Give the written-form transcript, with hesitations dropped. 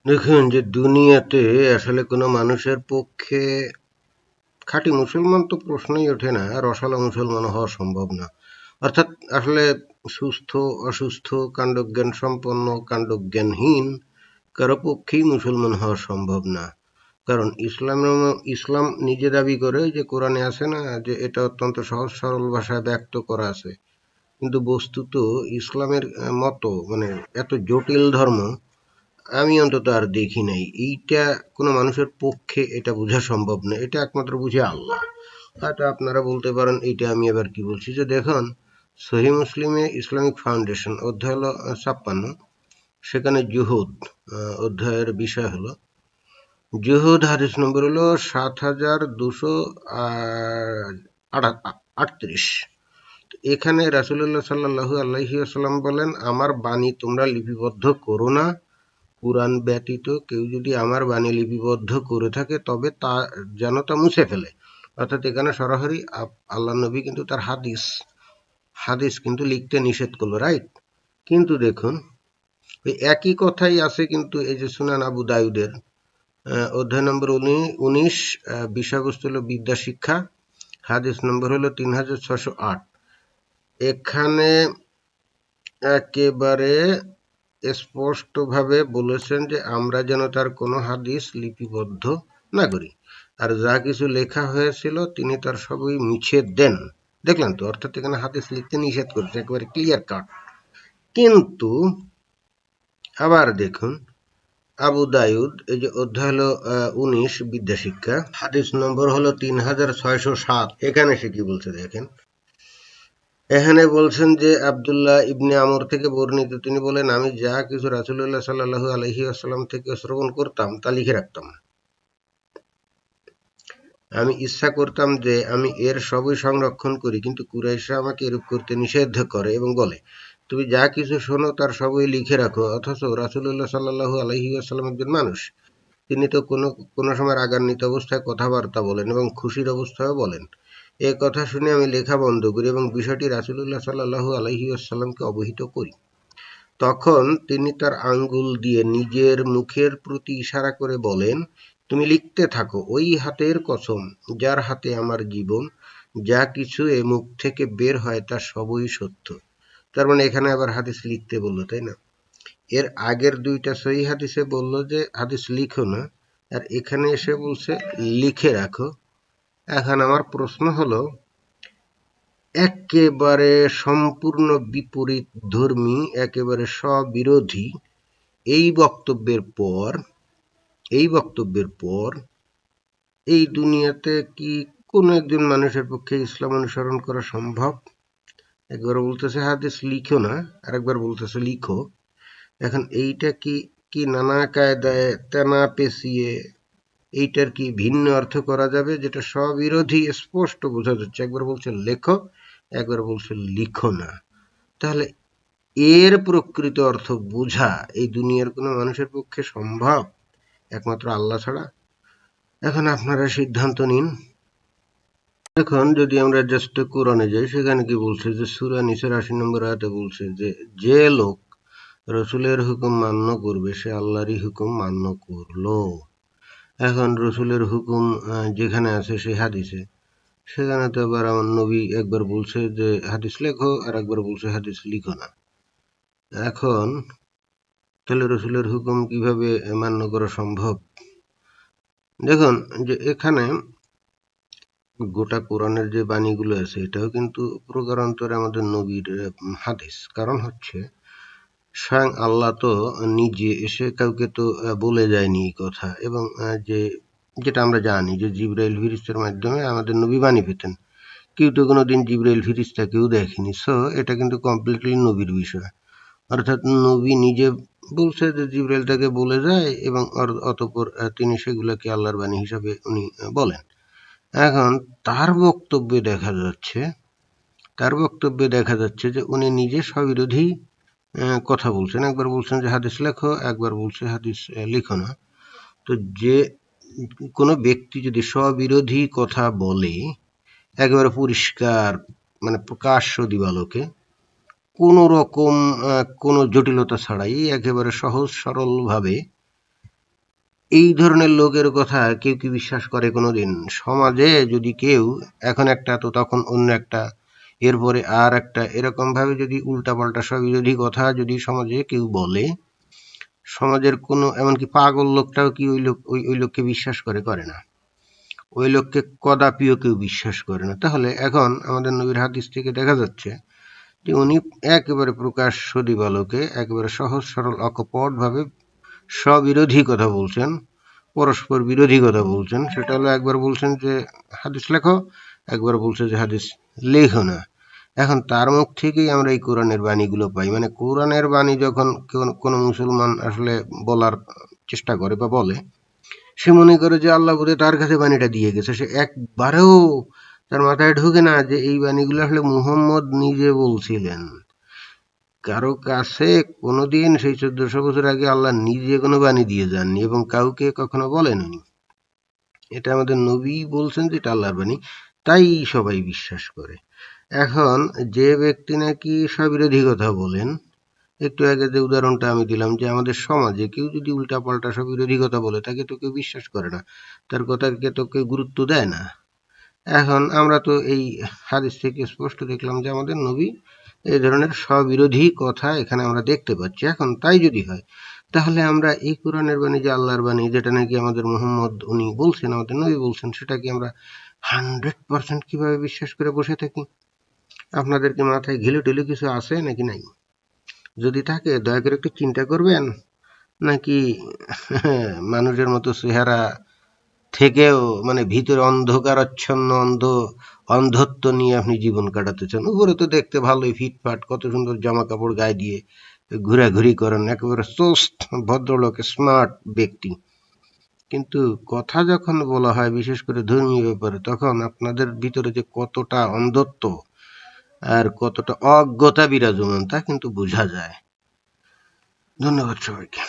দেখুন যে দুনিয়াতে আসলে কোনো মানুষের পক্ষে খাঁটি মুসলমান তো প্রশ্নই ওঠে না, রসালো মুসলমান হওয়া সম্ভব না। অর্থাৎ আসলে সুস্থ অসুস্থ কাণ্ডজ্ঞান সম্পন্ন কাণ্ডজ্ঞানহীন কারো পক্ষেই মুসলমান হওয়া সম্ভব না। কারণ ইসলাম নিজে দাবি করে যে কোরআনে আছে না যে এটা অত্যন্ত সহজ সরল ভাষায় ব্যক্ত করা আছে, কিন্তু বস্তুত ইসলামের মতো মানে এত জটিল ধর্ম আমি অন্তত আর দেখি নাই। এইটা কোনো মানুষের পক্ষে এটা বোঝা সম্ভব না, এটা একমাত্র বুঝে আল্লাহ। হয়তো আপনারা বলতে পারেন এইটা আমি এবার কি বলছি, যে দেখুন সহি মুসলিমে ইসলামিক ফাউন্ডেশন অধ্যায় হলো 56, সেখানে জুহুদ অধ্যায়ের বিষয় হলো জুহুদ, হাদিস নম্বর হলো 7238। এখানে রাসূলুল্লাহ সাল্লাল্লাহু আলাইহি ওয়াসাল্লাম বলেন, আমার বাণী তোমরা লিপিবদ্ধ করো না, কুরআন ব্যতীত কেউ যদি আমার বাণী লিপিবদ্ধ করে থাকে তবে তা যেন তা মুছে ফেলে। অর্থাৎ এখানে সরাসরি আল্লাহ নবী কিন্তু তার হাদিস কিন্তু লিখতে নিষেধ করলো, রাইট? কিন্তু দেখুন ওই একই কথাই আছে কিন্তু এই যে সুনান আবু দাউদের অধ্যায় নম্বর 19, বিষয়বস্তু হলো বিদ্যা শিক্ষা, হাদিস নম্বর হলো 3608। এখানে একেবারে স্পষ্টভাবে বলেছেন যে আমরা যেন তার কোনো হাদিস লিপিবদ্ধ না করি, আর যা কিছু লেখা হয়েছিল তিনি তার সবই মুছে দেন। দেখলেন তো, অর্থাৎ এখানে হাদিস লিখতে নিষেধ করেছে, একেবারে ক্লিয়ার কাট। কিন্তু আবার দেখুন আবু দাউদ এই যে অধ্যায় হলো 19 বিদ্যাশিক্ষা, হাদিস নম্বর হলো 3607। এখানে সে কি বলছে দেখেন, এখানে বলছেন যে আব্দুল্লাহ ইবনে আমর থেকে বর্ণিত, তিনি বলেন আমি যা কিছু রাসূলুল্লাহ সাল্লাল্লাহু আলাইহি ওয়াসাল্লাম থেকে শ্রবণ করতাম তা লিখে রাখতাম। আমি ইচ্ছা করতাম যে আমি এর সবই সংরক্ষণ করি, কিন্তু কুরাইশরা আমাকে এরূপ করতে নিষেধ করে এবং বলে তুমি যা কিছু শোনো তার সবই লিখে রাখো। অথচ রাসূলুল্লাহ সাল্লাল্লাহু আলাইহি ওয়াসাল্লাম একজন মানুষ, তিনি তো কোনো সময় রাগান্বিত অবস্থায় কথাবার্তা বলেন এবং খুশির অবস্থায়ও বলেন। এ কথা শুনে আমি লেখা বন্ধ করি এবং বিষয়টি রাসূলুল্লাহ সাল্লাল্লাহু আলাইহি ওয়াসাল্লামকে অবহিত করি। তখন তিনি তার আঙ্গুল দিয়ে নিজের মুখের প্রতি ইশারা করে বলেন, তুমি লিখতে থাকো, ওই হাতের কসম যার হাতে আমার জীবন, যা কিছু এ মুখ থেকে বের হয় তা সবই সত্য। তার মানে এখানে আবার হাদিস লিখতে বললো, তাই না? এর আগের দুইটা সহিহ হাদিসে বলল যে হাদিস লিখো না, আর এখানে এসে বলছে লিখে রাখো। এখন আমার প্রশ্ন হলো, একেবারে সম্পূর্ণ বিপরীত ধর্মী, একেবারে স্ববিরোধী এই বক্তব্যের পর এই দুনিয়াতে কি কোনো একজন মানুষের পক্ষে ইসলাম অনুসরণ করা সম্ভব? একবার বলতেছে হাদিস লিখো না, আর একবার বলতেছে লিখো। এখন এইটা কি কি নানা কায়দায় তেনা পেঁচিয়ে এইটার কি ভিন্ন অর্থ করা যাবে, যেটা স্ববিরোধী স্পষ্ট বোঝা যাচ্ছে? একবার বলছে লেখো, একবার বলছে লিখো না। তাহলে এর প্রকৃত অর্থ বোঝা এই দুনিয়ার কোনো মানুষের পক্ষে সম্ভব? একমাত্র আল্লাহ ছাড়া। এখন আপনারা সিদ্ধান্ত নিন। এখন যদি আমরা জাস্ট কোরআনে যাই, সেখানে কি বলছে যে সূরা নিসার ৮০ নম্বর আয়াতে বলছে যে যে লোক রসুলের হুকুম মান্য করবে সে আল্লাহরই হুকুম মান্য করলো। এখন রসুলের হুকুম যেখানে আছে সেই হাদিসে, সেখানে তো আবার আমার নবী একবার বলছে যে হাদিস লেখো, আর একবার বলছে হাদিস লিখো না। এখন তাহলে রসুলের হুকুম কিভাবে মান্য করা সম্ভব? দেখুন যে এখানে গোটা কোরআনের যে বাণীগুলো আছে এটাও কিন্তু প্রকারান্তরে আমাদের নবীর হাদিস। কারণ হচ্ছে স্বয়ং আল্লাহ তো নিজে এসে কাউকে তো বলে যায়নি এই কথা, এবং যেটা আমরা জানি যে জিবরাইল ফিরিস্তার মাধ্যমে আমাদের নবী বাণী পেতেন। কেউ তো কোনোদিন জিবরাইল ফিরিস্তা কেউ দেখেনি, সো এটা কিন্তু কমপ্লিটলি নবীর বিষয়। অর্থাৎ নবী নিজে বলছে যে জিবরাইল তাকে বলে যায় এবং অতঃপর তিনি সেগুলোকে আল্লাহর বাণী হিসাবে উনি বলেন। এখন তার বক্তব্যে দেখা যাচ্ছে যে উনি নিজে স্ববিরোধী কথা বলছেন। একবার বলছেন যে হাদিস লেখো, একবার বলছে হাদিস লিখো না। তো যে কোনো ব্যক্তি যদি স্ববিরোধী কথা বলে একেবারে পরিষ্কার, মানে প্রকাশ্য দিবালোকে, কোনো রকম কোনো জটিলতা ছাড়াই একেবারে সহজ সরলভাবে এই ধরনের লোকের কথা কেউ কি বিশ্বাস করে কোনোদিন? সমাজে যদি কেউ এখন একটা তো তখন অন্য একটা, এরপরে আর একটা, এরকম ভাবে যদি উল্টাপাল্টা সব বিরোধী কথা যদি সমাজে কেউ বলে, সমাজের কোনো এমনকি পাগল লোকটাও কি ওই লোককে বিশ্বাস করে না। ওই লোককে কদাপিও কেউ বিশ্বাস করে না। তাহলে এখন আমাদের নবীর হাদিস থেকে দেখা যাচ্ছে যে উনি একেবারে প্রকাশ্য দিবালোকে একেবারে সহজ সরল অকপট ভাবে স্ববিরোধী কথা বলছেন, পরস্পর বিরোধী কথা বলছেন। সেটা হলো একবার বলছেন যে হাদিস লেখো, একবার বলছে যে হাদিস লেখো না। এখন তার মুখ থেকেই আমরা এই কোরআনের বাণীগুলো পাই। মানে কোরআনের বাণী যখন কোনো মুসলমান আসলে বলার চেষ্টা করে বা বলে, সে মনে করে যে আল্লাহ বোধহয় তার কাছে বাণীটা দিয়ে গেছে। সে একবারেও তার মাথায় ঢুকে না যে এই বাণীগুলো আসলে মুহাম্মদ নিজে বলছিলেন। কারো কাছে কোনোদিন সেই 1400 বছর আগে আল্লাহ নিজে কোনো বাণী দিয়ে যাননি এবং কাউকে কখনো বলেননি। এটা আমাদের নবী বলছেন যে এটা আল্লাহর বাণী, তাই সবাই বিশ্বাস করে। এখন যে ব্যক্তি নাকি স্ববিরোধী কথা বলেন, একটু আগে যে উদাহরণটা আমি দিলাম যে আমাদের সমাজে কেউ যদি উল্টাপাল্টা স্ববিরোধী কথা বলে তাকে তো কেউ বিশ্বাস করে না, তার কথাকে তো কেউ গুরুত্ব দেয় না। এখন আমরা তো এই হাদিস থেকে স্পষ্ট দেখলাম যে আমাদের নবী এই ধরনের স্ববিরোধী কথা এখানে আমরা দেখতে পাচ্ছি। এখন তাই যদি হয়, তাহলে আমরা এই কোরআনের বাণী যে আল্লাহর বাণী, যেটা নাকি আমাদের মুহাম্মদ উনি বলছেন, আমাদের নবী বলছেন, সেটাকে আমরা 100% কিভাবে বিশ্বাস করে বসে থাকি? আপনাদের কি মাথায় ঘিলু টিলু কিছু আছে নাকি নাই? যদি থাকে দয়া করে একটু চিন্তা করবেন। নাকি মানুষের মতো চেহারা থেকেও মানে ভিতরে অন্ধকারাচ্ছন্ন অন্ধত্ব নিয়ে আপনি জীবন কাটাতে চান? উপরে তো দেখতে ভালোই ফিটফাট, কত সুন্দর জামা কাপড় গায়ে দিয়ে ঘোরাঘুরি করেন, একেবারে চোস্ত ভদ্রলোক, স্মার্ট ব্যক্তি। কিন্তু কথা যখন বলা হয় বিশেষ করে ধর্মীয় ব্যাপারে, তখন আপনাদের ভিতরে যে কতটা অন্ধত্ব আর কতটা অজ্ঞতা বিরাজমান তা কিন্তু বোঝা যায়। ধন্যবাদ সবাইকে।